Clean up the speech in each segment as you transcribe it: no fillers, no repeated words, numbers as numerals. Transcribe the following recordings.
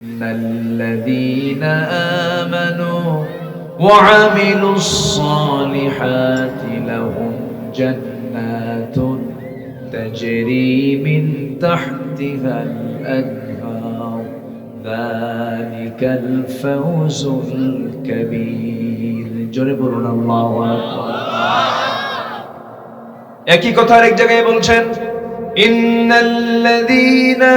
إن الذين آمنوا وعملوا الصالحات لهم جنات تجري من تحتها الأنهار ذلك الفوز الكبير جربنا الله أكبر একই কথা আরেক জায়গায় বলছেন ইন্নাল্লাযীনা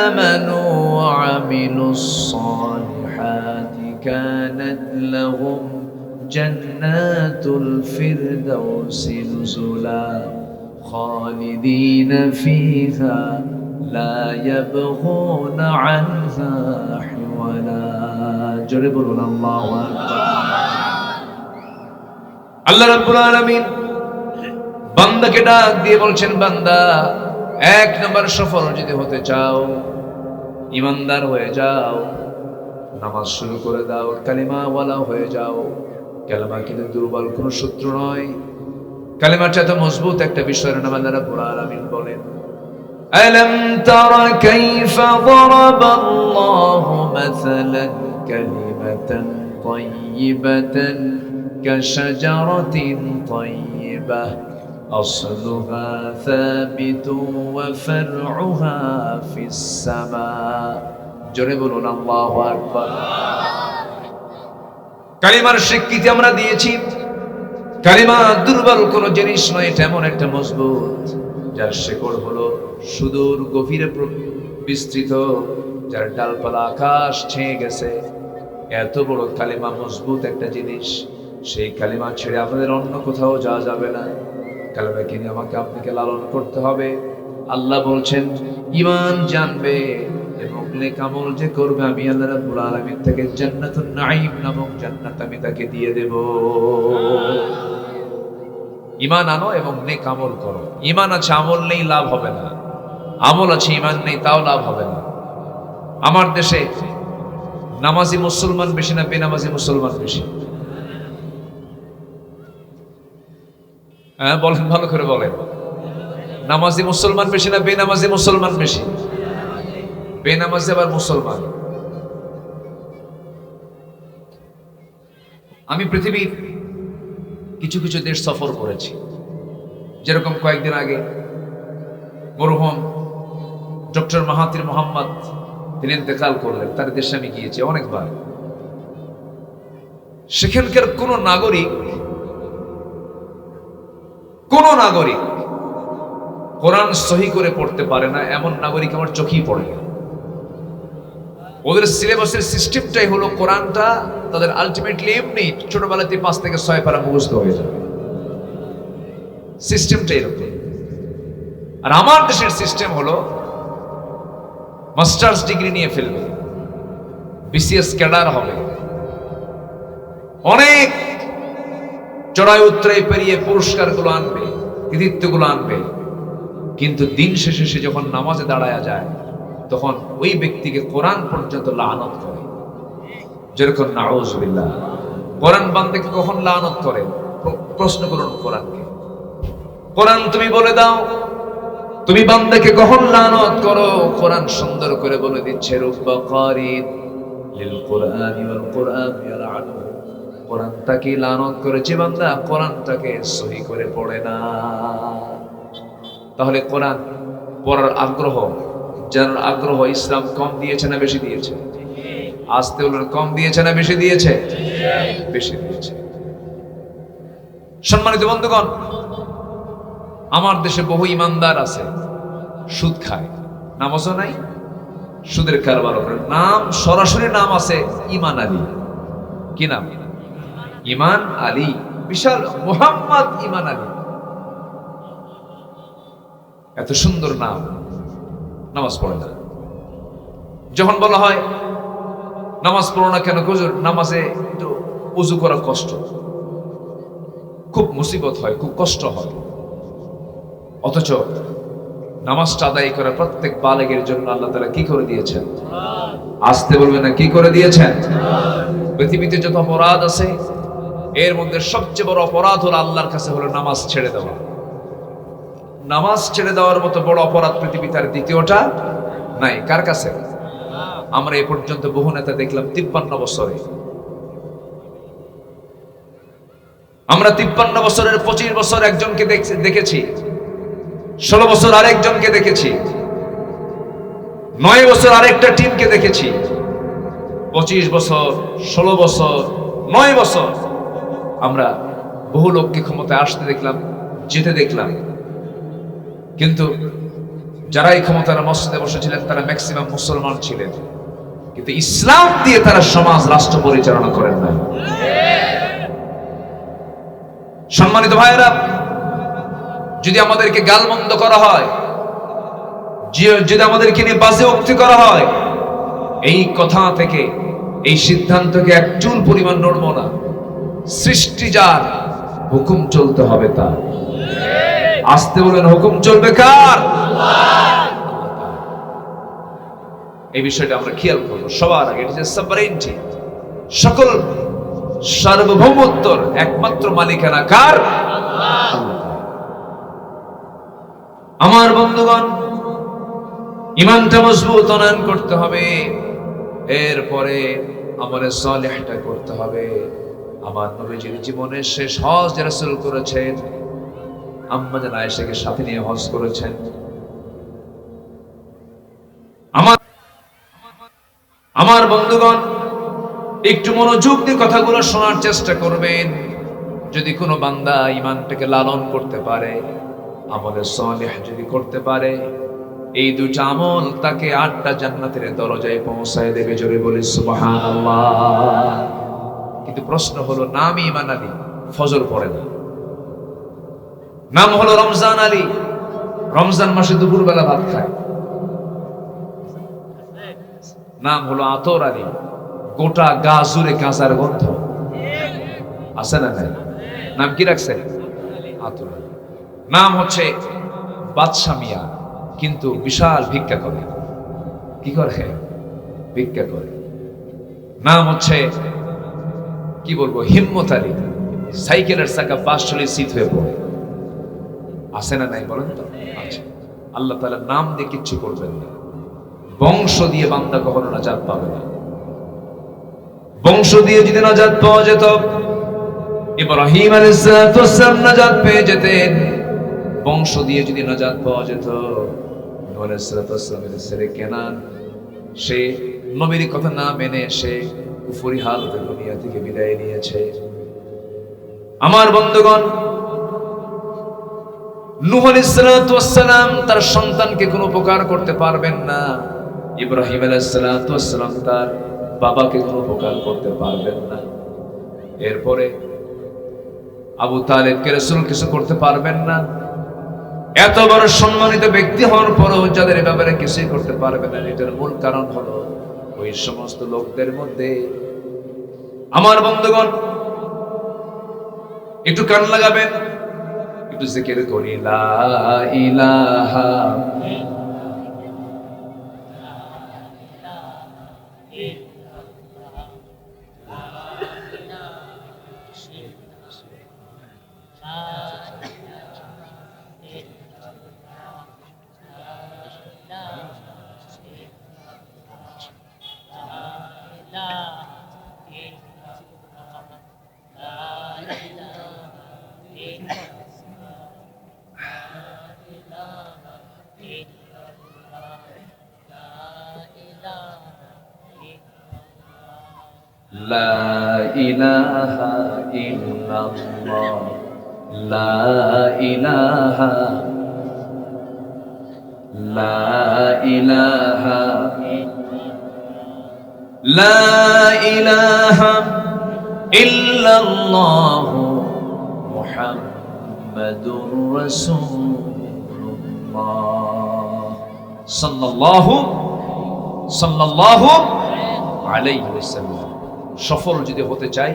আমানু ওয়া আমিলুস সালিহাতি কানাত লাহুম জান্নাতুল ফিরদাউসি নুজুলা খালিদিনা ফিহা লা ইয়াবগুনা আনহা হিওয়ালা জোরে বলুন আল্লাহু আকবার আল্লাহ রাব্বুল আলামিন বান্দাকে ডাক দিয়ে বলছেন বান্দা এক নম্বর সফল যদি হতে চাও ইমানদার হয়ে যাও নামাজ শুরু করে দাও কালিমা ওয়ালা হয়ে যাও কালিমা কিন্তু দুর্বল কোনো সূত্র নয় কালিমাটা এত মজবুত একটা বিষয়ের নাম আল্লাহ রাব্বুল আলামিন বলেন আলাম তারা কাইফা দারাবাল্লাহু মাসালান কালিমাতান তাইয়িবাতান কাশাজারাতিন তাইয়িবাহ أصلها ثابت وفرعها في السماء جربون الله أكبر কালিমার স্বীকৃতি আমরা দিয়েছি কালিমা দুর্বল কোনো জিনিস নয় এটা এমন একটা মজবুত যার শেকড় হলো সুদূর গভীরে বিস্তৃত যার ডালপালা আকাশ ছেয়ে গেছে এত বড় কালিমা মজবুত একটা জিনিস সেই কালিমা ছেড়ে আমাদের অন্য কোথাও যাওয়া যাবে না কালিমাকে নিয়ে আমাকে আপনাকে লালন করতে হবে আল্লাহ বলছেন ঈমান জানবে এবং নেক আমল যে করবে আমি আল্লাহ রাব্বুল আলামিন থেকে জান্নাতুন নাঈম নামক জান্নাত আমি তাকে দিয়ে দেব ঈমান আনো এবং নেক আমল করো ঈমান আছে আমল নেই লাভ হবে না আমল আছে ঈমান নেই তাও লাভ হবে না আমার দেশে নামাজি মুসলমান বেশি না বেনামাজি মুসলমান বেশি হ্যাঁ বলেন ভালো করে বলেন নামাজি মুসলমান বেশি না বেনামাজি মুসলমান বেশি বেনামাজি আবার মুসলমান আমি পৃথিবীর কিছু কিছু দেশ সফর করেছি যেরকম কয়েকদিন আগে মরহুম ডক্টর মাহাথির মোহাম্মদ তিনি ইন্তেকাল করলেন তার দেশে আমি গিয়েছি অনেকবার সেখানকার কোন নাগরিক কোরআন সহি করে পড়তে পারে না এমন নাগরিক আমার চোখেই পড়ে না ওদের সিলেবাসের সিস্টেমটাই হলো কোরআনটা তাদের আলটিমেটলি এমনি ছোটবেলাতে 5 থেকে 6 পারা মুখস্থ হয়ে যাবে সিস্টেমটাই এরকম আর আমার দেশের সিস্টেম হলো মাস্টার্স ডিগ্রি নিয়ে ফেলবে বিসিএস ক্যাডার হবে অনেক চড়াই উত্তরাই পেরিয়ে পুরস্কারগুলো আনবে কৃতিত্বগুলো আনবে কিন্তু দিন শেষে সে যখন নামাজে দাঁড়ায়া যায় তখন ওই ব্যক্তিকে কোরআন পর্যন্ত লানত করে যেরকম নাউযুবিল্লাহ কোরআন বান্দাকে কখন লানত করে প্রশ্ন করুন কোরআনকে কোরআন তুমি বলে দাও তুমি বান্দাকে কখন লানত করো কোরআন সুন্দর করে বলে দিচ্ছে রুব্বা কারিন লিল কুরআনি ওয়াল কুরআন ইয়ালআনু কোরআনটাকে লানত করেছে বান্দা কোরআনটাকে সহি করে পড়ে না তাহলে কোরআন পড়ার আগ্রহ জানার আগ্রহ ইসলাম কম দিয়েছে না বেশি দিয়েছে আসতে বলুন কম দিয়েছে না বেশি দিয়েছে বেশি দিয়েছে সম্মানিত বন্ধুগণ আমার দেশে বহু ইমানদার আছে সুদ খায় নামাজও নাই সুদের কারবার করে নাম সরাসরি নাম আছে ঈমান আলী কি নাম ঈমান আলী বিশাল মুহাম্মদ ঈমান আলী এত সুন্দর নাম নামাজ পড়ে না যখন বলা হয় নামাজ পড়ো না কেন হুজুর নামাজে একটু ওযু করা কষ্ট খুব মুসিবত হয় খুব কষ্ট হয় অথচ নামাজটা আদায় করা প্রত্যেক বালেগের জন্য আল্লাহ তাআলা কি করে দিয়েছেন আসতে বলবেন না কি করে দিয়েছেন পৃথিবীতে যত অপরাধ আছে এর মধ্যে সবচেয়ে বড় অপরাধ হলো আল্লাহর কাছে হলো নামাজ ছেড়ে দেওয়া নামাজ ছেড়ে দেওয়ার মতো বড় অপরাধ পৃথিবীতে আর দ্বিতীয়টা নাই কার কাছে আমরা এ পর্যন্ত বহু নেতা দেখলাম 53 বছরে, আমরা 53 বছরের 25 বছর একজনকে দেখেছি, 16 বছর আরেকজনকে দেখেছি, 9 বছর আরেকটা টিমকে দেখেছি, 25 বছর, 16 বছর, 9 বছর আমরা বহু লোককে ক্ষমতায় আসতে দেখলাম, যেতে দেখলাম। কিন্তু যারা এই ক্ষমতার মসজিদে বসেছিলেন তারা ম্যাক্সিমাম মুসলমান ছিলেন, কিন্তু ইসলাম দিয়ে তারা সমাজ রাষ্ট্র পরিচালনা করেন না। সম্মানিত ভাইয়েরা, যদি আমাদেরকে গালমন্দ করা হয়, যদি আমাদেরকে নিয়ে বাজে উক্তি করা হয়, এই কথা থেকে, এই সিদ্ধান্তকে এক চুল পরিমাণ নড়ব না। সৃষ্টি যার, হুকুম চলতে হবে তার। আসতে বলেন, হুকুম চলবে কার? এই বিষয়টা আমরা খেয়াল করবো সবার আগে। সাবরেইনটি, সকল সার্বভৌমত্বর একমাত্র মালিকানা কার? আমার বন্ধুগণ, ঈমানটা মজবুত অনয়ন করতে হবে, এরপরে আমলে সালেহটা করতে হবে। আমার নবীজির জীবনের শেষ হজ যে রাসূল করেছেন, আম্মা জান আয়েশাকে সাথে নিয়ে হজ করেছেন। আমার বন্ধুগণ, একটু মনোযোগ দিয়ে কথাগুলো শোনার চেষ্টা করবেন। যদি কোনো বান্দা ঈমানটাকে লালন করতে পারে, আমলে সালেহ যদি করতে পারে, এই দুটো আমল তাকে 8টা জান্নাতের দরজায় পৌঁছায় দেবে। জোরে বলি সুবহানাল্লাহ। কিন্তু প্রশ্ন হলো, নাম ঈমান আলী, ফজর পড়ে না। নাম হলো রমজান আলী, রমজান মাসে দুপুরবেলা ভাত খায়। নাম হলো আতর আলী, গোটা গা জুড়ে গাঁজার গন্ধ। আছে না নাই? নাম কি রাখছে? আতর আলী। নাম হচ্ছে বাদশা মিয়া, কিন্তু বিশাল ভিক্ষা করে। কি করে? ভিক্ষা করে। নাম হচ্ছে, কি বলবো, হিম্মত আলী, সাইকেলের চাকা 5 চলে শীত হয়ে পড়ে। আছে না নাই বলেন তো? আচ্ছা, আল্লাহ তাআলা নাম দিয়ে কিচ্ছু করবেন না। বংশ দিয়ে বান্দা কখনো নাজাত পাবে না। বংশ দিয়ে যদি নাজাত পাওয়া যেত, ইব্রাহিম আলাইহিস সালাম নাজাত পেয়ে যেতেন। বংশ দিয়ে যদি নাজাত পাওয়া যেত, নূহ আলাইহিস সালামের ছেলে কেনান, সে নবীর কথা না মেনে সে কুফরি হালতে দুনিয়া থেকে বিদায় নিয়েছে। আমার বন্ধুগণ, নূহ আলাইহিস সালাম তার সন্তানকে কোনো উপকার করতে পারবেন না। ইব্রাহিম আলাইহিস সালাম তার বাবাকে কোনো উপকার করতে পারবেন না। এরপরে আবু তালেবকে রাসূল কিছু করতে পারবেন না। এত বড় সম্মানিত ব্যক্তি হওয়ার পরও যাদের ব্যাপারে কিছুই করতে পারবেন না, এটার মূল কারণ হলো ওই সমস্ত লোকদের মধ্যে, আমার বন্ধুগণ, একটু কান লাগাবেন, একটু জিকির করি, লা ইলাহা লা ইলাহা ইল্লাল্লাহ, লা ইলাহা, লা ইলাহা, লা ইলাহা ইল্লাল্লাহ মুহাম্মাদুর রাসূলুল্লাহ সাল্লাল্লাহু আলাইহি ওয়াসাল্লাম। সফল যদি হতে চাই,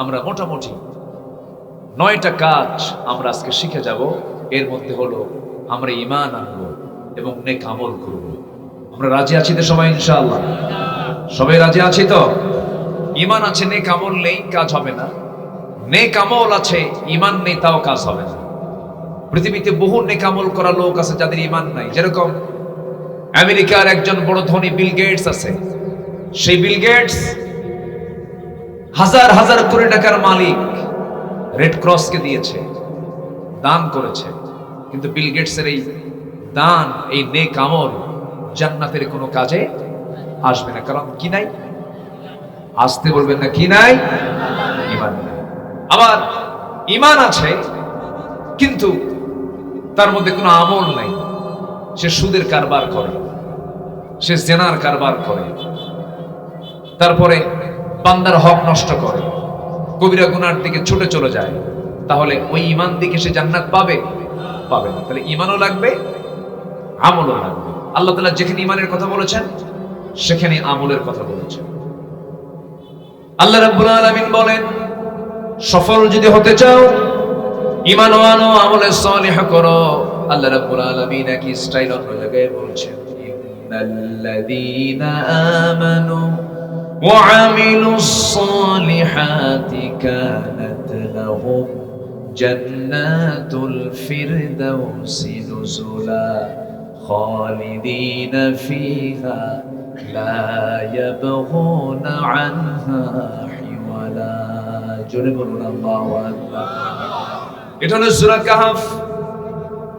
আমরা মোটামুটি 9টা কাজ আমরা আজকে শিখে যাব। এর মধ্যে হলো আমরা ঈমান আনবো এবং নেক আমল করব। আমরা রাজি আছি তো সবাই? ইনশাআল্লাহ সবাই রাজি আছি তো? ঈমান আছে, নেক আমল নেই, কাজ হবে না। নেক আমল আছে, ঈমান নেই, তাও কাজ হবে না। পৃথিবীতে বহু নেক আমল করা লোক আছে যাদের ঈমান নাই। যেরকম আমেরিকার একজন বড় ধনী বিল গেটস আছে। সেই বিল গেটস হাজার হাজার কোটি টাকার মালিক, রেড ক্রসকে দিয়েছে, দান করেছে। কিন্তু বিল গেটসের এই দান, এই নেক আমল জান্নাতের কোনো কাজে আসবে না। কারণ কি নাই? আসতে বলবেন না, কি নাই? ঈমান নাই। আবার ঈমান আছে কিন্তু তার মধ্যে কোনো আমল নাই। সে সুদের কারবার করে, সে জেনার কারবার করে, তারপরে বান্দার হক নষ্ট করে, কবিরা গুনার দিকে ছুটে চলে যায়। তাহলে ওই ঈমান দিকে সে জান্নাত পাবে? পাবে না। তাহলে ঈমানও লাগবে, আমলও লাগবে। আল্লাহ তাআলা যেখানে ঈমানের কথা বলেছেন সেখানে আমলের কথা বলেছেন। আল্লাহ রাব্বুল আলামিন বলেন, সফল যদি হতে চাও ঈমান আনো, আমলে সালিহ করো। আল্লাহ রাব্বুল আলামিন একই স্টাইল অন্য জায়গায় বলছেন, ইন্নাল্লাযীনা আমানু ওয়া আমিলুস সালিহাতি কানাত লাহুম জান্নাতুল ফিরদাউসি নুজুলা খালিদিনা ফিহা লা ইয়াবগুনা আনহা হিওয়ালা। জোরে বলুন আল্লাহু আকবার। এটা হলো সূরা কাহফ।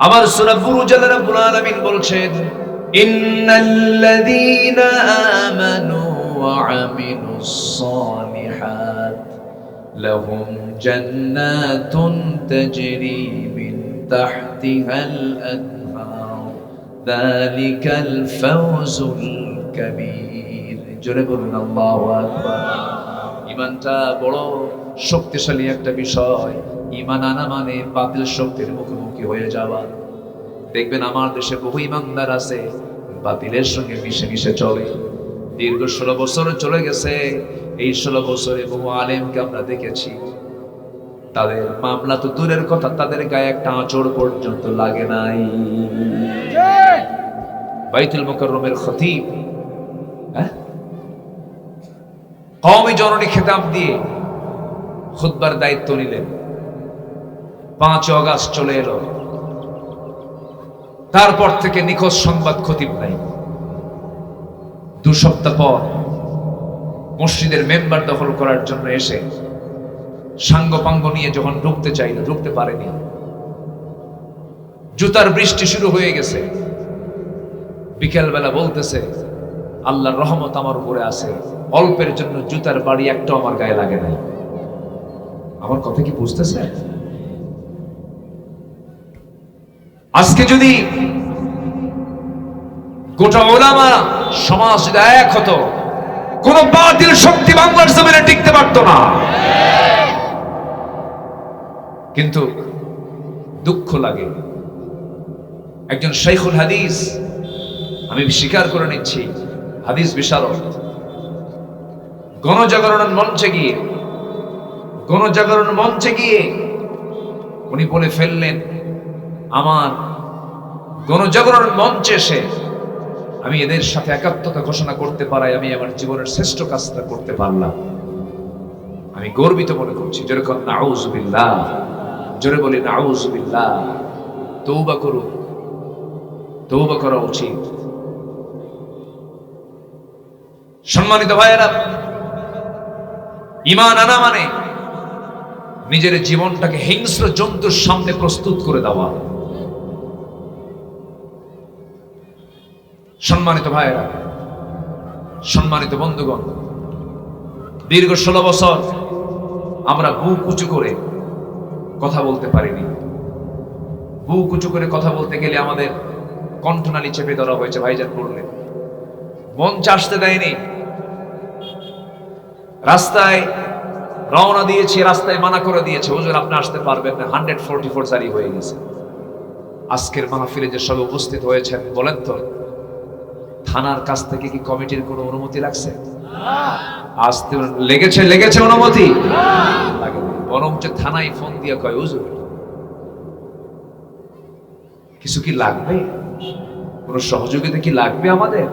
আবার সূরা বুরুজ আল্লাহ রাব্বুল আলামিন বলছেন, ইন্নাল্লাযীনা আমানু ওয়া আমিলুস সালিহাত লাহুম জান্নাতুন তাজরি মিন তাহতিহাল আনহার যালিকাল ফাওজুল কাবীর। জোরে বলুন আল্লাহু আকবার। ঈমানটা বড় শক্তিশালী একটা বিষয়। ঈমান আনা মানে বাতিল শক্তির মুখোমুখি হয়ে যাওয়া। দেখবেন আমার দেশে বহু ঈমানদার আছে, বাতিলের সঙ্গে মিশে মিশে চলে। দীর্ঘ 16 বছর চলে গেছে। এই 16 বছরে বহু আলেমকে আমরা দেখেছি, তাদের মামলা তো দূরের কথা, তাদের গায়ে একটা আঁচড় পর্যন্ত লাগে নাই। বাইতুল মুকাররমের খতিব কওমি জননী খেতাব দিয়ে খুতবার দায়িত্ব নিলেন। 5 আগস্ট চলে এলো, তারপর থেকে নিখোঁজ সংবাদ খতিব নাই। 2 সপ্তাহ পর মসজিদের মেম্বার দখল করার জন্য এসে সাঙ্গপাঙ্গ নিয়ে যখন ঢুকতে চাইল, ঢুকতে পারেনি। জুতার বৃষ্টি শুরু হয়ে গেছে। বিকেল বেলা বলতেছে, আল্লাহর রহমত আমার উপরে আছে, অল্পের জন্য জুতার বাড়ি একটাও আমার গায়ে লাগে নাই। আমার কথা কি বুঝতেছে? আজকে যদি গোটা উলামা সমাজ যদি এক হতো, কোন বাতিল শক্তি বাংলার জমিনে টিকতে পারতো না। কিন্তু দুঃখ লাগে, একজন শাইখুল হাদিস, আমি স্বীকার করে নিচ্ছি, হাদিস বিশারদ, গণজাগরণ মঞ্চে গিয়ে উনি বলে ফেললেন, আমার গণজাগরণ মঞ্চে এসে আমি এদের সাথে একাত্মতা ঘোষণা করতে পারাই আমি আমার জীবনের শ্রেষ্ঠ কাজটা করতে পারলাম। আমি গর্বিত মনে করছি। যেরকম নাউজুবিল্লাহ, জোরে বলি নাউজুবিল্লাহ। তওবা করুন, তওবা করা উচিত। সম্মানিত ভাইয়েরা, ঈমান আনা মানে নিজের জীবনটাকে হিংস্র জন্তুর সামনে প্রস্তুত করে দেওয়া। সম্মানিত ভাইয়েরা, সম্মানিত বন্ধুগণ, দীর্ঘ 16 বছর আমরা বুক উঁচু করে কথা বলতে পারিনি। বুক উঁচু করে কথা বলতে গেলে আমাদের কণ্ঠনালী চেপে ধরা হয়েছে। ভাইজান বললেন, মঞ্চে আসতে দেয়নি। রাস্তায় রওনা দিয়েছি, রাস্তায় মানা করে দিয়েছে, হুজুর আপনি আসতে পারবেন না, 144 জারি হয়ে গেছে। আজকের মাহফিলে যে সব উপস্থিত হয়েছেন, বলেন তো থানার কাছ থেকে কি কমিটির কোনো অনুমতি লাগছে? আসতে লেগেছে অনুমতি? বরঞ্চ থানায় ফোন দিয়ে কয়, হুজুর কিছু কি লাগবে, কোনো সহযোগিতা কি লাগবে, আমাদের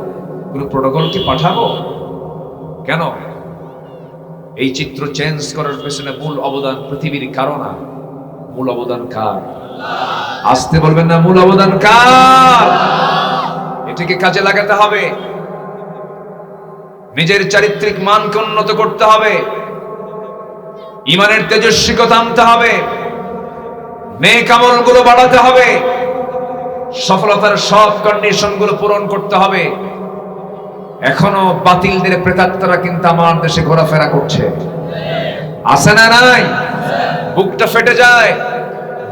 কোনো প্রোটোকল কি পাঠাবো? কেন? এই চিত্র চেঞ্জ করার পেছনে মূল অবদান পৃথিবীর কারণ, মূল অবদান কার? আসতে বলবেন না, মূল অবদান কার? এটাকে কাজে লাগাতে হবে। নিজের চারিত্রিক মানকে উন্নত করতে হবে, ঈমানের তেজস্বিকতা আনতে হবে, নেক আমলগুলো বাড়াতে হবে, সফলতার সব কন্ডিশনগুলো পূরণ করতে হবে। এখনো বাতিলদের প্রেতাত্মারা কিন্তু আমার দেশে ঘোরাফেরা করছে, আছে না নাই? বুকটা ফেটে যায়।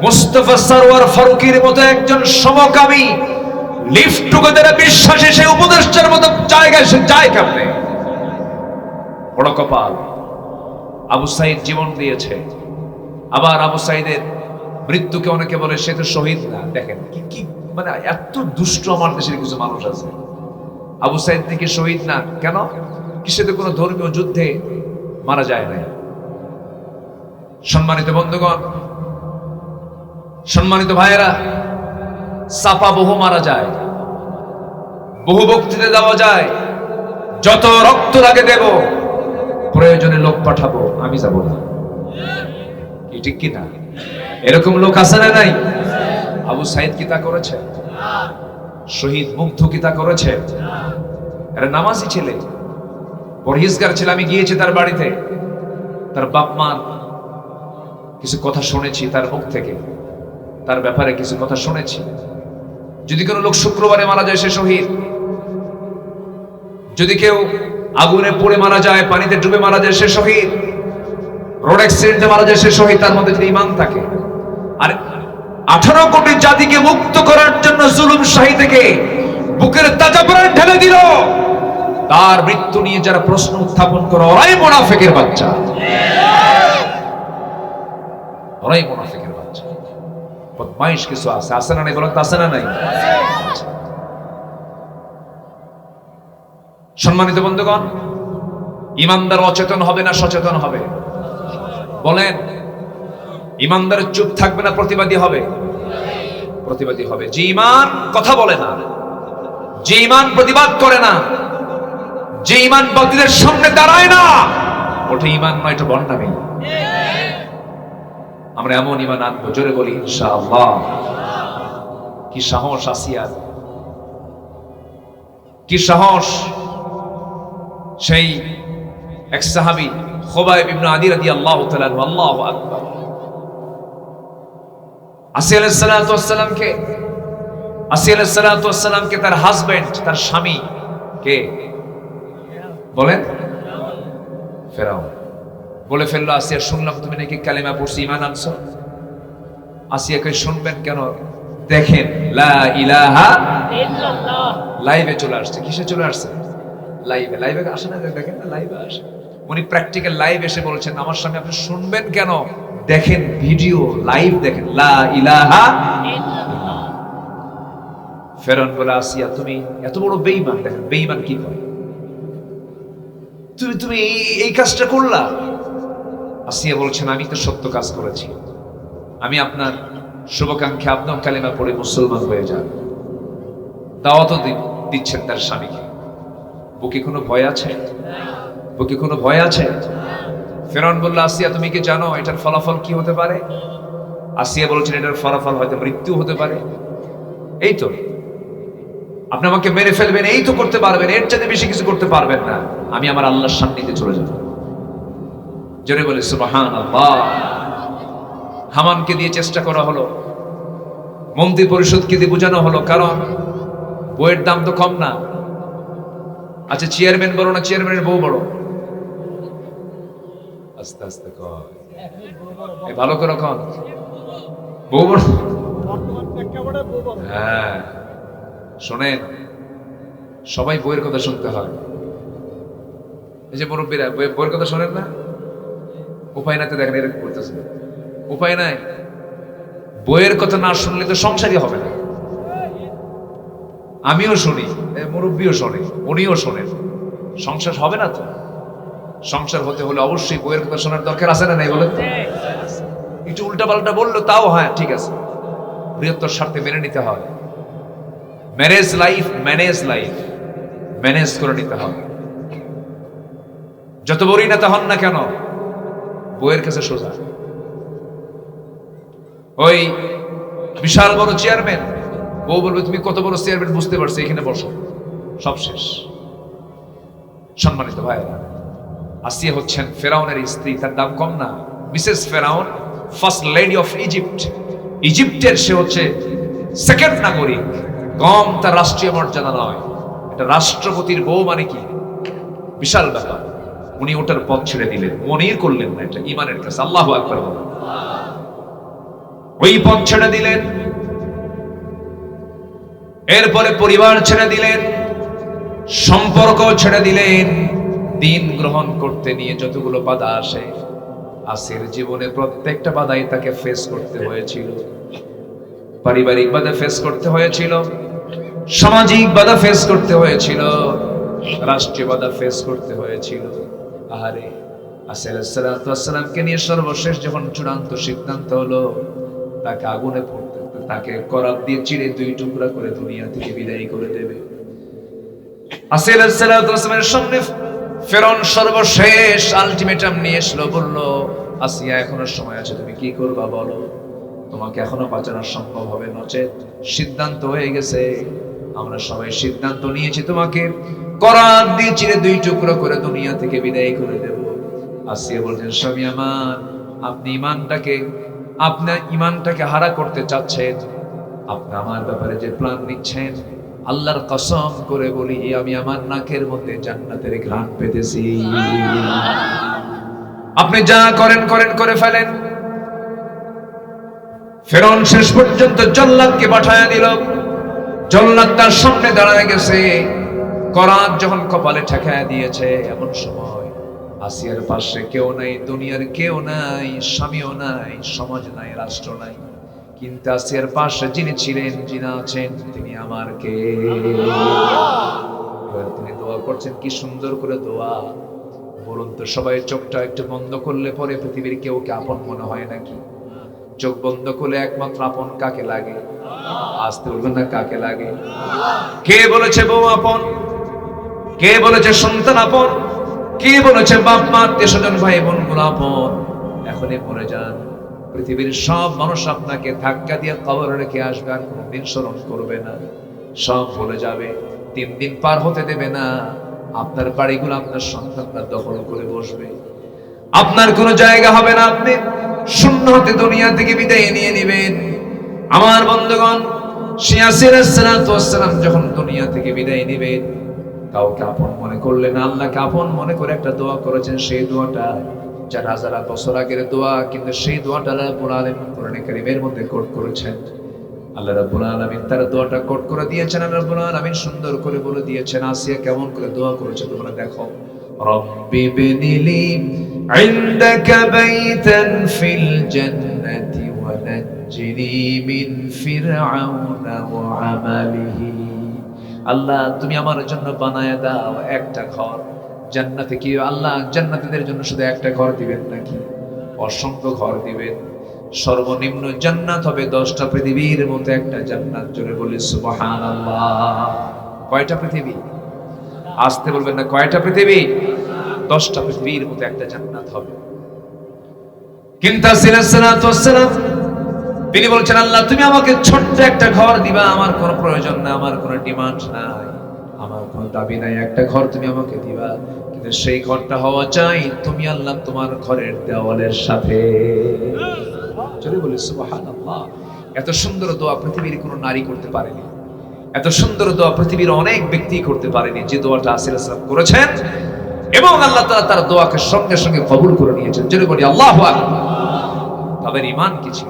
মুস্তাফা সরওয়ার ফারুকীর মতো একজন সমকামী লিফট টুগেদারে বিশ্বাসী সে উপদেষ্টার মতো জায়গায় সে যায় কেমনে? বড় কপাল। আবু সাইদ জীবন দিয়েছে, আবার আবু সাইদের মৃত্যুকে অনেকে বলে সে তো শহীদ না। দেখেন কি কি মানে এত দুষ্ট আমার দেশের কিছু মানুষ আছে। আবু সাইদ নাকি শহীদ না কেন? কিসে তো কোনো ধর্মীয় যুদ্ধে মারা যায় না। সম্মানিত বন্ধুগণ, সম্মানিত ভাইয়েরা, চাপা বহু মারা যায়, বহু বক্তৃতা দেওয়া যায়, যত রক্ত লাগে দেব, প্রয়োজনে লোক পাঠাবো, আমি যাব না। কি ঠিক কিনা? এরকম লোক আছে না নাই? আবু সাইদ কি তা করেছে? শহীদ মুগ্ধ কি তা করেছে? এরা নামাজি ছেলে, পরহেজগার ছেলে। আমি গিয়েছি তার বাড়িতে, তার বাপ মার কিছু কথা শুনেছি তার মুখ থেকে, তার ব্যাপারে কিছু কথা শুনেছি। যদি কোনো লোক শুক্রবারে মারা যায় সে শহীদ, যদি কেউ আগুনে পুড়ে মারা যায়, পানিতে ডুবে মারা যায় সে শহীদ, রোড অ্যাক্সিডেন্টে মারা যায় সে শহীদ, তার মধ্যে যদি ঈমান থাকে। আর 18 কোটি জাতিকে মুক্ত করার জন্য জুলুম শাহী থেকে বুকের তাজা প্রাণ ঢেলে দিল, তার মৃত্যু নিয়ে যারা প্রশ্ন উত্থাপন করে ওরাই মুনাফিকের বাচ্চা, ওরাই মুনাফিকের বাচ্চা। বদমাইশ কিছু আছে, আছে না নাই? বলেন তো আছে না নাই? সম্মানিত বন্ধুগণ, ইমানদার অচেতন হবে না সচেতন হবে? বলেন, ইমানদার চুপ থাকবে না প্রতিবাদী হবে? প্রতিবাদী হবে। যে ঈমান কথা বলে না, যে ঈমান প্রতিবাদ করে না, যে ঈমান বাতিলের সামনে দাঁড়ায় না, ওটা ঈমান নয়, এটা ভণ্ডামি। আমরা এমন ঈমান আনবো, জোরে বলি ইনশাআল্লাহ। কি সাহস আসিয়ার, কি সাহস! সেই এক সাহাবী খুবাইব ইবনে আদি রাদিয়াল্লাহু তাআলা আনহু, আল্লাহু আকবার, আসিয়া আলাইহিস সালাতু ওয়াস সালামকে, আসিয়া আলাইহিস সালাতু ওয়াস সালামকে তার হাজবেন্ড, তার স্বামী কে বলেন? ফেরাউন বলে ফেললো, আসিয়া শুনলাম তুমি নাকি কালেমা পড়ছি, ঈমান আনছো। আসিয়াকে শুনবেন কেন? দেখেন লা ইলাহা ইল্লাল্লাহ লাইভে চলে আসছে। কিসে চলে আসছে? লাইভে। লাইভে আসে না? দেখেন না, লাইভে আসে। উনি প্র্যাকটিক্যাল লাইভ এসে বলছেন আমার সামনে, আপনি শুনবেন কেন? দেখেন ভিডিও লাইভ, দেখেন লা ইলাহা ইল্লাল্লাহ। ফেরাউন বলে, আসিয়া তুমি এত বড় বেঈমান, দেখেন বেঈমান কি করে, তুমি এই কাজটা করলা? আসিয়া বলছেন, আমি তো সত্য কাজ করেছি, আমি আপনার শুভাকাঙ্ক্ষী, আপনিও কালেমা পড়ে মুসলমান হয়ে যান। দাওয়াতও দিচ্ছেন তার স্বামীকে। বুকে কোনো ভয় আছে? বুকে কোনো ভয় আছে? ফেরাউন বলল, আসিয়া তুমি কি জানো এটার ফলাফল কি হতে পারে? আসিয়া বলছেন, এটার ফলাফল হয়তো মৃত্যু হতে পারে। এই তো, আপনি আমাকে মেরে ফেলবেন, এই তো করতে পারবেন, এর চাইতে বেশি কিছু করতে পারবেন না। আমি আমার আল্লাহর সান্নিধ্যে চলে যাব। জোরে বলে সুবহানাল্লাহ। হামানকে দিয়ে চেষ্টা করা হলো, মন্ত্রী পরিষদকে দিয়ে বোঝানো হলো, কারণ বইয়ের দাম তো কম না। আচ্ছা, চেয়ারম্যান বড় না চেয়ারম্যানের বউ বড়? আস্তে আস্তে কর, ভালো করে কন। বউ বড়? হ্যাঁ, শোনেন, সবাই বইয়ের কথা শুনতে হয়। এই যে মুরব্বীরা বইয়ের কথা শোনেন না, উপায় নাই তো, দেখেন এরকম করতেছে, উপায় নাই। বইয়ের কথা না শুনলে তো সংসারই হবে না। আমিও শুনি, মুরব্বীও শোনে, উনিও শোনেন, সংসার হবে না তো। সংসার হতে হলে অবশ্যই বইয়ের কথা শোনার দরকার আছে না নাই? বলেন। একটু উল্টা পাল্টা বললো তাও হ্যাঁ ঠিক আছে, বৃহত্তর স্বার্থে মেনে নিতে হয়। ম্যারেজ লাইফ ম্যানেজ করে নিতে হবে। যত বড়ই নেতা হন না কেন, বইয়ের কাছে সোজা। ওই বিশাল বড় চেয়ারম্যান বউ বলবে তুমি কত বড় চেয়ারম্যান বুঝতে পারছি, এখানে বসো, সব শেষ। সম্মানিত ভাইরা, আসিয়া হচ্ছেন ফেরাউনের স্ত্রী, তার দাম কম না। মিসেস ফেরাউন, ফার্স্ট লেডি অফ ইজিপ্ট, ইজিপ্টের সে হচ্ছে সেকেন্ড নাগরিক, কম তার রাষ্ট্রীয় মর্যাদা নয়। এটা রাষ্ট্রপতির বউ মানে কি বিশাল ব্যাপার। উনি ওটার পথ ছেড়ে দিলেন, মনির করলেন না, এটা ইমানের কাছে। আল্লাহু আকবার বলেন। ওই পথ ছেড়ে দিলেন, এরপরে পরিবার ছেড়ে দিলেন, সম্পর্ক ছেড়ে দিলেন। দিন গ্রহণ করতে নিয়ে যতগুলো বাধা আসে, আসির জীবনে প্রত্যেকটা বাধাই তাকে ফেস করতে হয়েছিল। পারিবারিক বাধা ফেস করতে হয়েছিল, সামাজিক বাধা ফেস করতে হয়েছিল, রাষ্ট্রীয় বাধা ফেস করতে হয়েছিল। আহারে, আসির আলাইহিস সালামকে নিয়ে সর্বশেষ যখন চূড়ান্ত সিদ্ধান্ত হলো তাকে আগুনে পড়তে, তাকে করাত দিয়ে চিড়ে দুই টুকরা করে দুনিয়া থেকে বিদায় করে দেবে। আসির আলাইহিস সালামের সামনে ফেরাউন সর্বশেষ আলটিমেটাম নিয়ে এসলো, বলল আসিয়া এখনো সময় আছে, তুমি কি করবা বলো, তোমাকে এখনো বাঁচানো সম্ভব হবে, নচেত সিদ্ধান্ত হয়ে গেছে, আমরা সবাই সিদ্ধান্ত নিয়েছি তোমাকে করাত দিয়ে চিড়ে দুই টুকরো করে দুনিয়া থেকে বিদায় করে দেব। আসিয়া বলছেন, স্বামী আমার, আপনি ইমানটাকে হারা করতে চাচ্ছেন, আপনি আমার ব্যাপারে যে প্ল্যান নিচ্ছেন, আল্লাহর কসম করে বলি আমি আমার নাকের মধ্যে জান্নাতের ঘ্রাণ পেতেছি। আপনি যা করেন করে ফেলেন। ফেরাউন শেষ পর্যন্ত জল্লাদকে পাঠায়া দিল। জল্লাদ তার সামনে দাঁড়ায় গেছে, করাত যখন কপালে ঠেকায়া দিয়েছে, এমন সময় আসিয়ার পাশে কেউ নাই, দুনিয়ার কেউ নাই, স্বামীও নাই, সমাজ নাই, রাষ্ট্র নাই, কিন্তু আসিয়ার পাশে যিনি ছিলেন, যিনি আছেন, তিনি আমার কে। এবার তিনি দোয়া করছেন, কি সুন্দর করে দোয়া বলুন তো। সবাই চোখটা একটু বন্ধ করলে পরে পৃথিবীর কেউ কে আপন মনে হয় নাকি? চোখ বন্ধ করলে একমাত্র আপন কাকে লাগে? আসতে বলবেন না, কাকে লাগে? কে বলেছে বউ আপন? কে বলেছে সন্তান আপন? কে বলেছে বাপ মা, আত্মীয় স্বজন, ভাই বোন গুলো আপন? এখনই মরে যান, পৃথিবীর সব মানুষ আপনাকে ধাক্কা দিয়ে কবরে রেখে আসবে, আর কোনদিন স্মরণ করবে না, সব ভুলে যাবে। 3 দিন পার হতে দেবে না, আপনার বাড়িগুলো আপনার সন্তানরা দখল করে বসবে, আপনার কোনো জায়গা হবে না, আপনি শূন্য হতে দুনিয়া থেকে বিদায় নিয়ে নেবেন। আমার বন্ধুগণ, আসির আলাইহিস সালাম যখন দুনিয়া থেকে বিদায় নেবেন, কাউকে আপন মনে করলেন না, আল্লাহকে আপন মনে করে একটা দোয়া করেছেন। সেই দোয়াটা যার হাজার বছর আগের দোয়া, কিন্তু সেই দোয়াটা আল্লাহ রাব্বুল আলামিন কোরআনে কারীমের মধ্যে কোট করেছেন। আল্লাহ রাব্বুল আলামিন তার দোয়াটা কোট করে দিয়েছেন। আল্লাহ রাব্বুল আলামিন সুন্দর করে বলে দিয়েছেন আসিয়া কেমন করে দোয়া করেছে, তোমরা দেখো। রব্বি বিনিলি ইনদাকা বাইতান ফিল জান্নাতি ওয়া নাজ্জিনি মিন ফিরআউনা ওয়া আমালিহি। আল্লাহ, তুমি আমার জন্য বানায় দাও একটা ঘর জান্নাতে। কি আল্লাহ জান্নাতীদের জন্য শুধু একটা ঘর দিবেন নাকি? অসংখ্য ঘর দিবেন। সর্বনিম্ন জান্নাত হবে 10টা পৃথিবীর মতো একটা জান্নাত। জোরে বলি সুবহানাল্লাহ। কয়টা পৃথিবী? আসতে বলবেন না, কয়টা পৃথিবী? 10টা পৃথিবীর মতো একটা জান্নাত হবে। কিন্তু সালাম তিনি বলছেন, আল্লাহ তুমি আমাকে ছোট্ট একটা ঘর দিবা, আমার কোনো প্রয়োজন না, আমার কোনো ডিমান্ড নাই, আমার কোনো দাবি নাই, একটা ঘর তুমি আমাকে দিবা, কিন্তু সেই ঘরটা হওয়া চাই তুমি আল্লাহ তোমার ঘরের দেওয়ালের সাথে। চলে বলি সুবহানাল্লাহ। এত সুন্দর দোয়া পৃথিবীর কোনো নারী করতে পারেনি, এত সুন্দর দোয়া পৃথিবীর অনেক ব্যক্তি করতে পারেনি যে দোয়াটা আসির সালাম করেছেন, এবং আল্লাহ তাআলা তার দোয়াকে সঙ্গে সঙ্গে কবুল করে নিয়েছেন। চলে বলি আল্লাহু আকবার। তাদের ঈমান কি ছিল?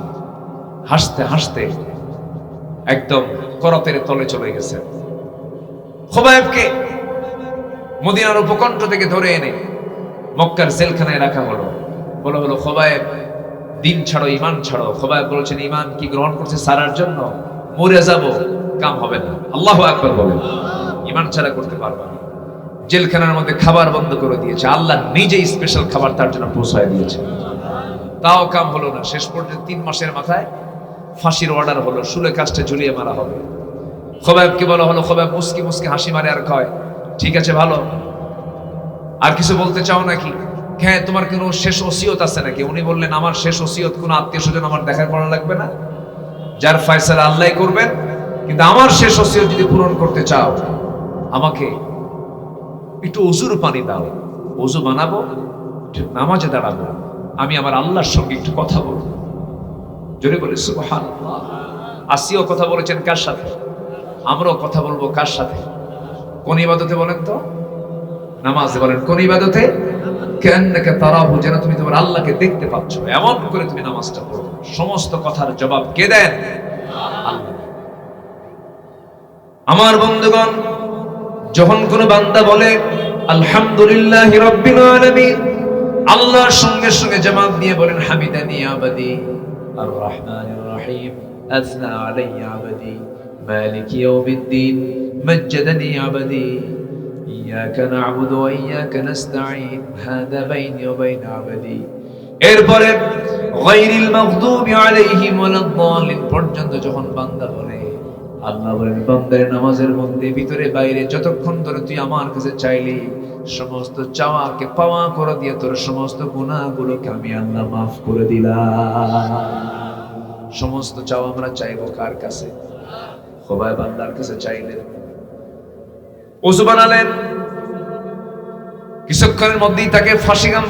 হাসতে হাসতে একদম করাতের তলে চলে গেছেন। খুবাইবকে মদিনার উপকণ্ঠ থেকে ধরে এনে মক্কার জেলখানায় রাখা হলো। বলা হলো, খুবাইব দিন ছাড়ো, ঈমান ছাড়ো। খুবাইব বলেছেন, ঈমান কি গ্রহণ করছে সারার জন্য? মরে যাব, কাম হবে না। আল্লাহু আকবার বলেন। ঈমান ছাড়া করতে পারবে না। জেলখানার মধ্যে খাবার বন্ধ করে দিয়েছে, আল্লাহ নিজেই স্পেশাল খাবার তার জন্য পৌঁছায় দিয়েছে, তাও কাম হলো না। শেষ পর্যন্ত 3 মাসের মাথায় ফাঁসির অর্ডার হলো, শুলে কাস্টে ঝুলিয়ে মারা হবে। খুবাইবকে বলা হলো, খুবাইব মুস্কি মুস্কি হাসি মারে আর কয়, ঠিক আছে ভালো, আর কিছু বলতে চাও নাকি? হ্যাঁ, তোমার কোনো শেষ ওসিয়ত আছে নাকি? উনি বললেন, আমার শেষ ওসিয়ত কোনো আত্মীয় স্বজন আমার দেখার করা লাগবে না, যার ফয়সালা আল্লাহ করবেন, কিন্তু আমার শেষ ওসিয়ত যদি পূরণ করতে চাও, আমাকে একটু ওযুর পানি দাও, ওযু বানাবো, নামাজে দাঁড়াবো, আমি আমার আল্লাহর সঙ্গে একটু কথা বলবো। জোরে বলে সুবহানাল্লাহ। আসিও কথা বলেছেন কার সাথে? আমরাও কথা বলবো কার সাথে? কোন ইবাদতে বলেন তো? নামাজে বলেন। কোন ইবাদতে? কান্নাকা তারাহু, যেন তুমি তোমার আল্লাহকে দেখতে পাচ্ছ, এমন করে তুমি নামাজটা পড়ো। সমস্ত কথার জবাব কে দেন? আল্লাহ। আমার বন্ধুগণ, যখন কোন বান্দা বলে আলহামদুলিল্লাহি রাব্বিল আলামিন, আল্লাহর সঙ্গে সঙ্গে জবাব দিয়ে বলেন হামিদানি আবাদি আর রহমানির রহিম, আসনা আলাইয়া আবাদি, মালিক ইয়াউমিদ্দিন, মাজ্জাদানি আবাদি, ইয়াকা না'বুদু ওয়া ইয়াকা নাস্তাঈন, হাদা বাইনি ওয়া বাইনা আবাদি। এরপরে গায়রিল মাগদুবি আলাইহিম ওয়ালাদ-দাল্লিন পর্যন্ত যখন বান্দা বলে, আল্লাহ বলেন বান্দার নামাজের মধ্যে ভিতরে বাইরে যতক্ষণ ধরে তুই আমার কাছে চাইলি, সমস্ত চাওয়াকে পাওয়া করে দিয়ে তোর সমস্ত গুনাহগুলোকে আমি আল্লাহ মাফ করে দিলাম। সমস্ত চাওয়া আমরা চাইবো কার কাছে? সবাই বান্দার কাছে চাইলেন, ওযু বানালেন, কিছুক্ষণের মধ্যেই তাকে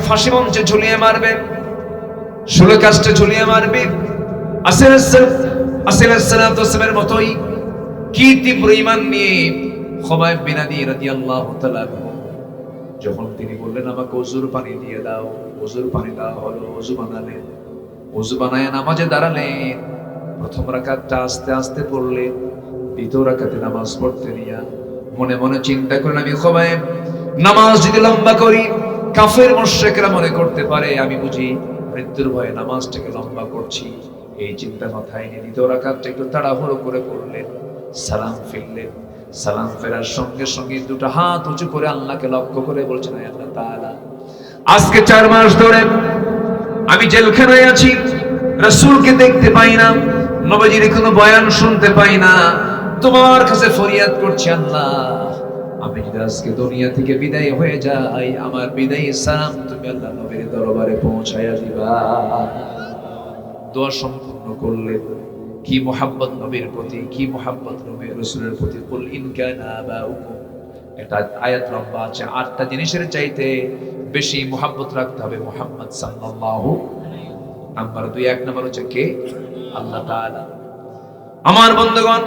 ফাঁসি মঞ্চে ঝুলিয়ে মারবে, শুলে কাস্টে ঝুলিয়ে মারবে। আসিলের মতোই কি তীব্র ঈমান নিয়ে খুবাইব বিন আদি রাদিয়াল্লাহু তাআলা যখন তিনি বললেন আমাকে ওযুর পানি দিয়ে দাও, ওযুর পানি দেওয়া হলো, ওযু বানালেন, ওযু বানায় নামাজে দাঁড়ালেন। প্রথম রাকাতটা আস্তে আস্তে পড়লেন, দ্বিতীয় রাকাতে নামাজ পড়তে নিয়া মনে মনে চিন্তা করেন আমি খুবাইব নামাজ যদি লম্বা করি কাফের মুশরিকরা মনে করতে পারে আমি বুঝি মৃত্যুর ভয়ে নামাজটাকে লম্বা করছি। এই চিন্তা মাথায় নিয়ে দ্বিতীয় রাকাতটা একটু তাড়াহুড়ো করে পড়লেন, সালাম ফিরলেন। সালাম ফেরার সঙ্গে সঙ্গে দুটো হাত উঁচু করে আল্লাহকে লক্ষ্য করে বলছেন হে আল্লাহ তাআলা, আজকে 4 মাস ধরে আমি জেলখানায় আছি, রাসূলকে দেখতে পাই না, নবীজির কোনো বয়ান শুনতে পাই না, তোমার কাছে ফরিয়াদ করছি আল্লাহ, আমি যদি আজকে দুনিয়া থেকে বিদায় হয়ে যাই, আমার বিদায়ী সালাম তুমি আল্লাহ নবীর দরবারে পৌঁছায়া দিবা। দোয়া সম্পূর্ণ করলেন। কি মুহাব্বত নবীর প্রতি, কি মুহাব্বত নবীর রাসূলের প্রতি। কুল ইন কানা আবাউকুম, এটা আয়াত লম্বা আছে। 8টা জিনিসের চাইতে বেশি মুহাব্বত রাখতে হবে মুহাম্মদ সাল্লাল্লাহু আলাইহি। নাম্বার 2, 1 নাম্বার হচ্ছে কে? আল্লাহ তাআলা। আমার বন্ধুগণ,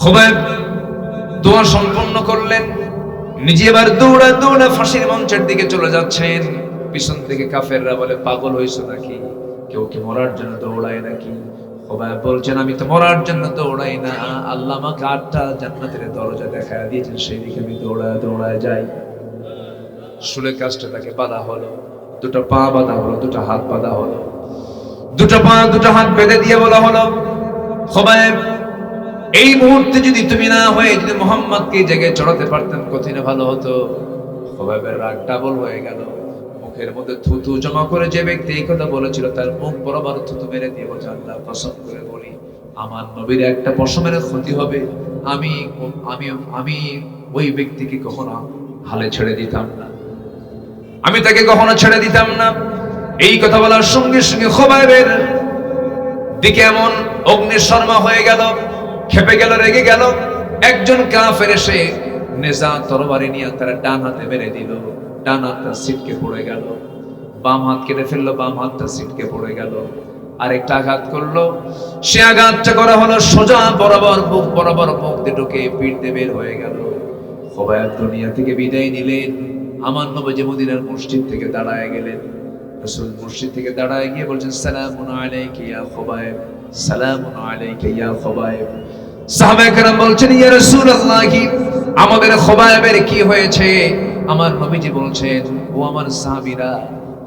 খুবাইব দোয়া সম্পন্ন করলেন, নিজে এবার দৌড়া দৌড়া ফাঁসির মঞ্চের দিকে চলে যাচ্ছেন। পিছন থেকে কাফেররা বলে পাগল হইছো নাকি, কেউ কি মরার জন্য দৌড়ায় নাকি? খুবাইব বলছেন আমি তো মরার জন্য দৌড়াই না, আল্লাহ আমাকে 8টা জান্নাতের দরজা দেখায় দিয়েছেন, সেই দিকে আমি দৌড়ায় দৌড়ায় যাই। শুলে কাজটা তাকে বাঁধা হলো, 2টা পা বাঁধা হলো, 2টা হাত বাঁধা হলো, 2টা পা 2টা হাত বেঁধে দিয়ে বলা হলো খুবাইব এই মুহূর্তে যদি তুমি না হয়ে যদি মুহাম্মদকে এই জায়গায় চড়াতে পারতেন কতই না ভালো হতো। খুবাইবের রাগ ডাবল হয়ে গেল, মুখের মধ্যে থুতু জমা করে যে ব্যক্তি এই কথা বলেছিল তার মুখ বরাবর থুতু মেরে দিয়ে বলছে আল্লাহ কসম করে বলি আমার নবীর একটা পশমের ক্ষতি হবে, আমি আমি আমি ওই ব্যক্তিকে কখনো হালে ছেড়ে দিতাম না, আমি তাকে কখনো ছেড়ে দিতাম না। এই কথা বলার সঙ্গে সঙ্গে খুবাইবের দিকে এমন অগ্নিশর্মা হয়ে গেল, খেপে গেল, রেগে গেল। একজন কাফের এসে নেজা তরবারি নিয়ে তার ডান হাতে মেরে দিল, ডান হাতটা ছিটকে পড়ে গেল। বাম হাত কেটে ফেললো, বাম হাতটা ছিটকে পড়ে গেল। আরেকটা আঘাত করলো, সে আঘাতটা করা হলো সোজা বরাবর বুক বরাবর, মুখ দিয়ে ঢুকে পিঠ দিয়ে বের হয়ে গেল। খুবাইব দুনিয়া থেকে বিদায় নিলেন। আমার নবী যে মদিনার মসজিদ থেকে দাঁড়ায় গেলেন, রাসূল মসজিদ থেকে দাঁড়ায় গিয়ে বলছেন সালামুন আলাইকা ইয়া খুবাইব, সালামুন আলাইকা ইয়া খুবাইব। সাহাবায়ে কেরাম বলছেন ইয়া রাসূলুল্লাহ, আমাদের খুবাইবের কি হয়েছে? আমার নবীজি বলছেন ও আমার সাহাবীরা,